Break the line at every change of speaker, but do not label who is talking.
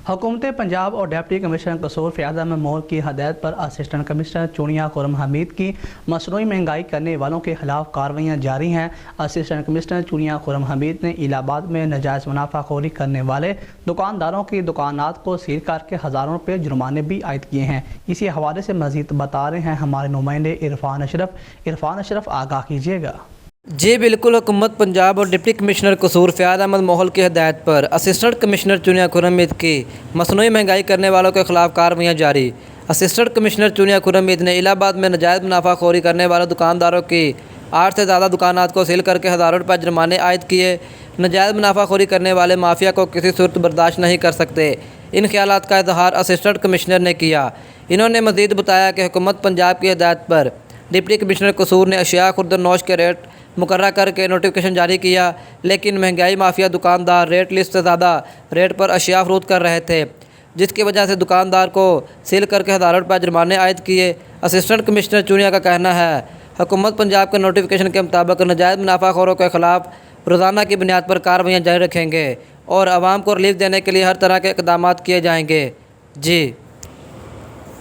हुकूमत पंजाब और deputy commissioner कसूर फ़याज़ अहमद मोहल की हदायत पर असिस्टेंट कमिश्नर चुनिया खुर्रम हमीद की मसनूई महंगाई करने वालों के खिलाफ कार्रवाइयाँ जारी हैं। असिस्टेंट कमिश्नर चुनिया खुर्रम हमीद ने इलाहाबाद में नाजायज़ मुनाफाखोरी करने वाले दुकानदारों की दुकानात को सील करके हज़ारों रुपये जुर्माने भी आयद किए हैं। इसी हवाले से मज़ीद बता रहे हैं हमारे नुमाइंदे इरफान अशरफ आगाह कीजिएगा।
जी बिल्कुल, हुकूमत पंजाब और डिप्टी कमिश्नर कसूर फ़याज़ अहमद मोहल की हदायत पर असिस्टेंट कमिश्नर चुनिया खुर्रम हमीद की मसनूई महंगाई करने वालों के खिलाफ कार्रवाइयाँ जारी। असिस्टेंट कमिश्नर चुनिया खुर्रम हमीद ने इलाहाबाद में नाजायज़ मुनाफाखोरी करने वाले दुकानदारों की 8 से ज़्यादा दुकानात को सील करके हज़ारों रुपये जुर्माने आयद किए। नाजायज़ मुनाफाखोरी करने वाले माफिया को किसी सूरत बर्दाश्त नहीं कर सकते। इन ख्यालात का इजहार असिस्टेंट कमिश्नर ने किया। इन्होंने मज़ीद बताया कि हुकूमत पंजाब की हदायत पर डिप्टी कमिश्नर कसूर ने अशिया खुर्दनोश के रेट मुकर्रर करके नोटिफिकेशन जारी किया, लेकिन महंगाई माफिया दुकानदार रेट लिस्ट से ज़्यादा रेट पर अशिया फरोख्त कर रहे थे, जिसकी वजह से दुकानदार को सील करके हज़ारों रुपये जुर्माने आयद किए। असिस्टेंट कमिश्नर चुनिया का कहना है हुकूमत पंजाब के नोटिफिकेशन के मुताबिक नाजायज़ मुनाफाखोरों के खिलाफ रोज़ाना की बुनियाद पर कार्रवाइयाँ जारी रखेंगे और आवाम को रिलीफ देने के लिए हर तरह के इक़दाम किए जाएंगे। जी।